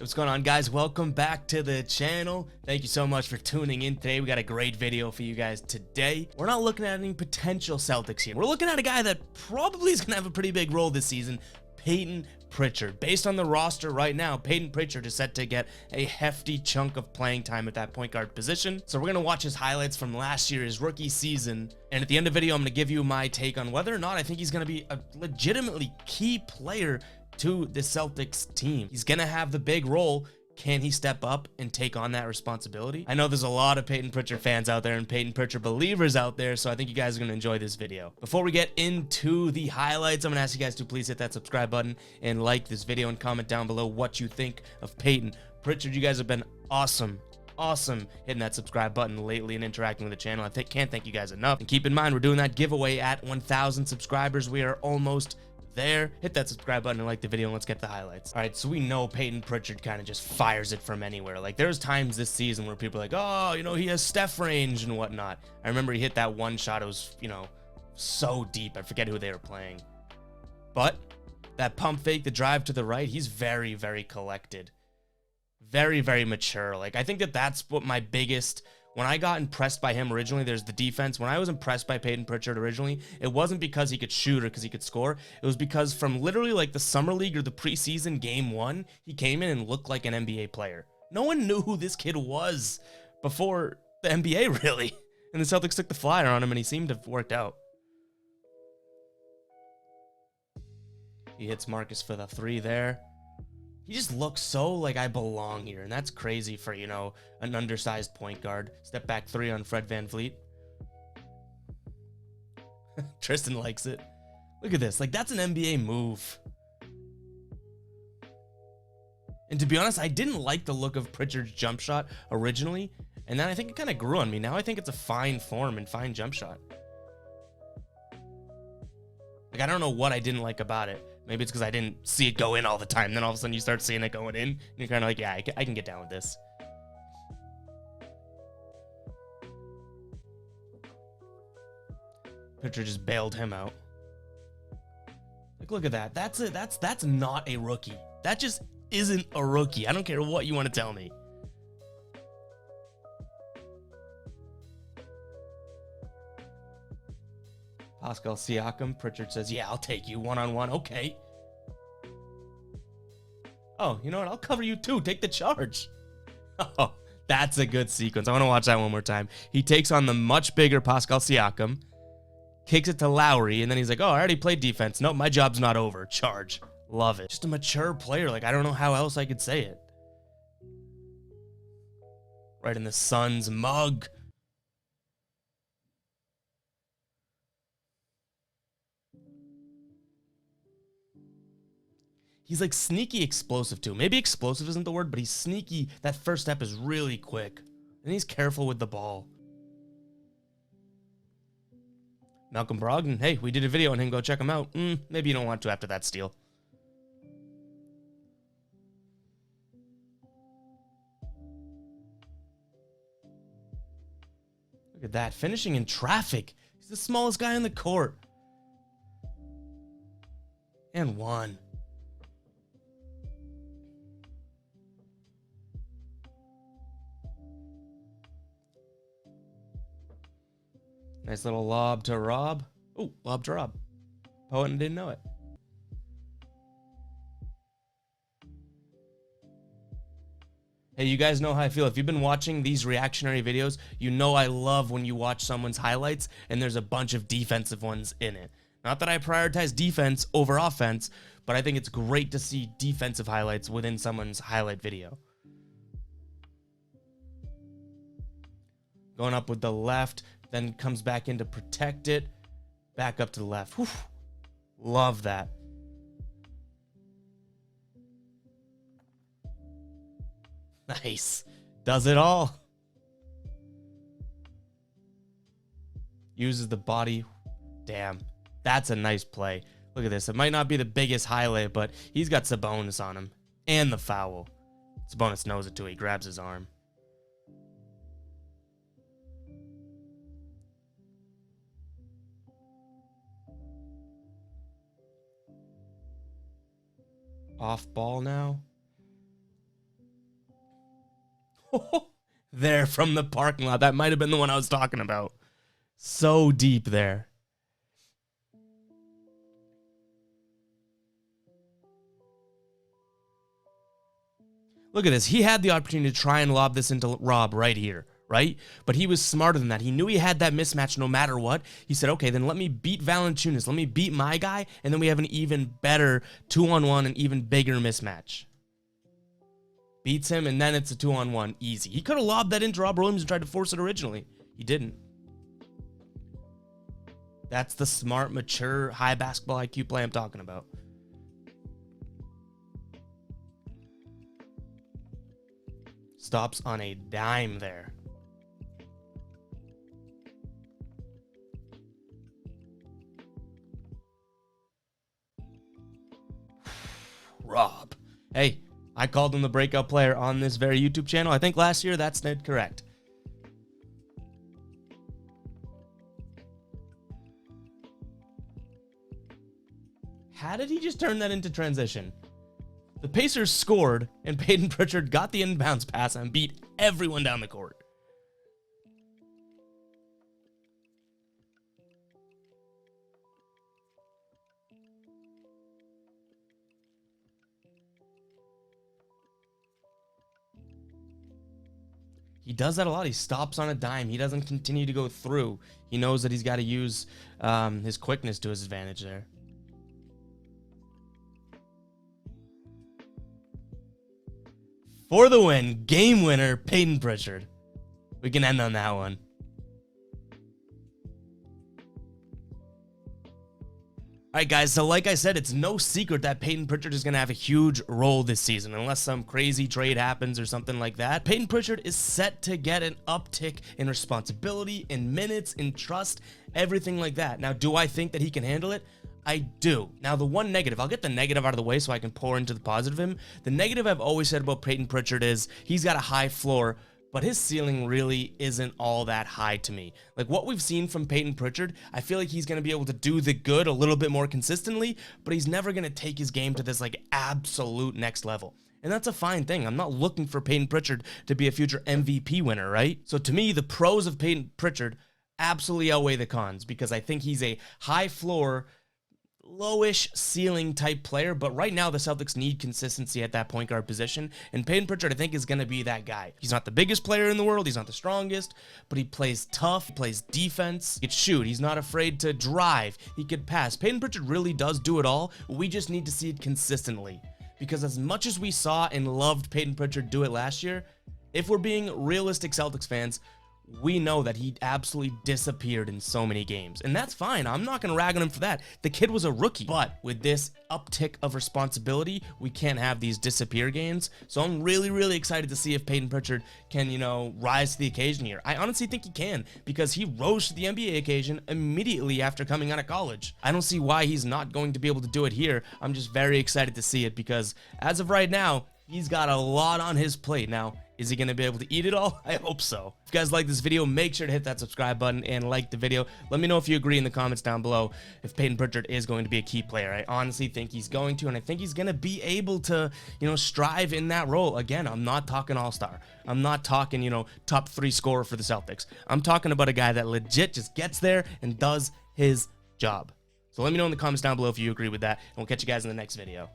What's going on, guys? Welcome back to the channel. Thank you so much for tuning in today. We got a great video for you guys today. We're not looking at any potential Celtics here. We're looking at a guy that probably is gonna have a pretty big role this season, Payton Pritchard. Based on the roster right now, Payton Pritchard is set to get a hefty chunk of playing time at that point guard position. So we're gonna watch his highlights from last year, his rookie season, and at the end of the video, I'm gonna give you my take on whether or not I think he's gonna be a legitimately key player to the Celtics team. He's gonna have the big role. Can he step up and take on that responsibility? I know there's a lot of Payton Pritchard fans out there and Payton Pritchard believers out there, so I think you guys are gonna enjoy this video. Before we get into the highlights, I'm gonna ask you guys to please hit that subscribe button and like this video and comment down below what you think of Payton Pritchard. You guys have been awesome hitting that subscribe button lately and interacting with the channel. I can't thank you guys enough. And keep in mind, we're doing that giveaway at 1,000 subscribers. We are almost there. Hit that subscribe button and like the video, and let's get the highlights. All right, so we know Payton Pritchard kind of just fires it from anywhere. Like, there's times this season where people are like, oh, you know, he has Steph range and whatnot. I remember he hit that one shot. It was, you know, so deep. I forget who they were playing. But that pump fake, the drive to the right, he's very, very collected. Very, very mature. Like, I think that's what my biggest... When I got impressed by him originally, there's the defense. When I was impressed by Payton Pritchard originally, it wasn't because he could shoot or because he could score. It was because from literally like the summer league or the preseason game one, he came in and looked like an NBA player. No one knew who this kid was before the NBA, really. And the Celtics took the flyer on him, and he seemed to have worked out. He hits Marcus for the three there. He just looks so like I belong here, and that's crazy for, you know, an undersized point guard. Step back three on Fred VanVleet. Tristan likes it. Look at this. Like, that's an NBA move. And to be honest, I didn't like the look of Pritchard's jump shot originally, and then I think it kind of grew on me. Now I think it's a fine form and fine jump shot. Like, I don't know what I didn't like about it. Maybe it's because I didn't see it go in all the time. Then all of a sudden you start seeing it going in, and you're kind of like, yeah, I can get down with this. Pritchard just bailed him out. Like, look at that. That's it. That's not a rookie. That just isn't a rookie. I don't care what you want to tell me. Pascal Siakam. Pritchard says, yeah, I'll take you one-on-one. Okay. Oh, you know what? I'll cover you too. Take the charge. Oh, that's a good sequence. I want to watch that one more time. He takes on the much bigger Pascal Siakam, kicks it to Lowry, and then he's like, oh, I already played defense. Nope, my job's not over. Charge. Love it. Just a mature player. Like, I don't know how else I could say it. Right in the Suns mug. He's like sneaky explosive too. Maybe explosive isn't the word, but he's sneaky. That first step is really quick. And he's careful with the ball. Malcolm Brogdon. Hey, we did a video on him. Go check him out. Maybe you don't want to after that steal. Look at that. Finishing in traffic. He's the smallest guy on the court. And one. Nice little lob to Rob. Oh, lob to Rob. Poet didn't know it. Hey, you guys know how I feel. If you've been watching these reactionary videos, you know I love when you watch someone's highlights and there's a bunch of defensive ones in it. Not that I prioritize defense over offense, but I think it's great to see defensive highlights within someone's highlight video. Going up with the left. Then comes back in to protect it. Back up to the left. Whew. Love that. Nice. Does it all. Uses the body. Damn. That's a nice play. Look at this. It might not be the biggest highlight, but he's got Sabonis on him. And the foul. Sabonis knows it too. He grabs his arm. Off ball now. There from the parking lot. That might have been the one I was talking about. So deep there. Look at this. He had the opportunity to try and lob this into Rob right here, right? But he was smarter than that. He knew he had that mismatch no matter what. He said, okay, then let me beat Valanciunas. Let me beat my guy, and then we have an even better 2-on-1 and even bigger mismatch. Beats him, and then it's a 2-on-1. Easy. He could have lobbed that into Rob Williams and tried to force it originally. He didn't. That's the smart, mature, high basketball IQ play I'm talking about. Stops on a dime there. Rob. Hey, I called him the breakout player on this very YouTube channel. I think last year that's dead correct. How did he just turn that into transition? The Pacers scored, and Payton Pritchard got the inbounds pass and beat everyone down the court. He does that a lot. He stops on a dime. He doesn't continue to go through. He knows that he's got to use his quickness to his advantage there. For the win, game winner, Payton Pritchard. We can end on that one. All right, guys, so like I said, it's no secret that Payton Pritchard is going to have a huge role this season, unless some crazy trade happens or something like that. Payton Pritchard is set to get an uptick in responsibility, in minutes, in trust, everything like that. Now, do I think that he can handle it? I do. Now, the one negative, I'll get the negative out of the way so I can pour into the positive of him. The negative I've always said about Payton Pritchard is he's got a high floor, but his ceiling really isn't all that high to me. Like what we've seen from Payton Pritchard, I feel like he's going to be able to do the good a little bit more consistently, but he's never going to take his game to this like absolute next level. And that's a fine thing. I'm not looking for Payton Pritchard to be a future MVP winner, right? So to me, the pros of Payton Pritchard absolutely outweigh the cons because I think he's a high floor, lowish ceiling type player, but right now the Celtics need consistency at that point guard position, and Payton Pritchard I think is going to be that guy. He's not the biggest player in the world, he's not the strongest, but he plays tough, he plays defense, he could shoot, he's not afraid to drive, he could pass. Payton Pritchard really does do it all. We just need to see it consistently, because as much as we saw and loved Payton Pritchard do it last year, if we're being realistic Celtics fans, we know that he absolutely disappeared in so many games. And that's fine. I'm not going to rag on him for that. The kid was a rookie. But with this uptick of responsibility, we can't have these disappear games. So I'm really, really excited to see if Payton Pritchard can, rise to the occasion here. I honestly think he can because he rose to the NBA occasion immediately after coming out of college. I don't see why he's not going to be able to do it here. I'm just very excited to see it because as of right now, he's got a lot on his plate. Now, is he going to be able to eat it all? I hope so. If you guys like this video, make sure to hit that subscribe button and like the video. Let me know if you agree in the comments down below if Payton Pritchard is going to be a key player. I honestly think he's going to, and I think he's going to be able to, strive in that role. Again, I'm not talking all-star. I'm not talking, top 3 scorer for the Celtics. I'm talking about a guy that legit just gets there and does his job. So let me know in the comments down below if you agree with that, and we'll catch you guys in the next video.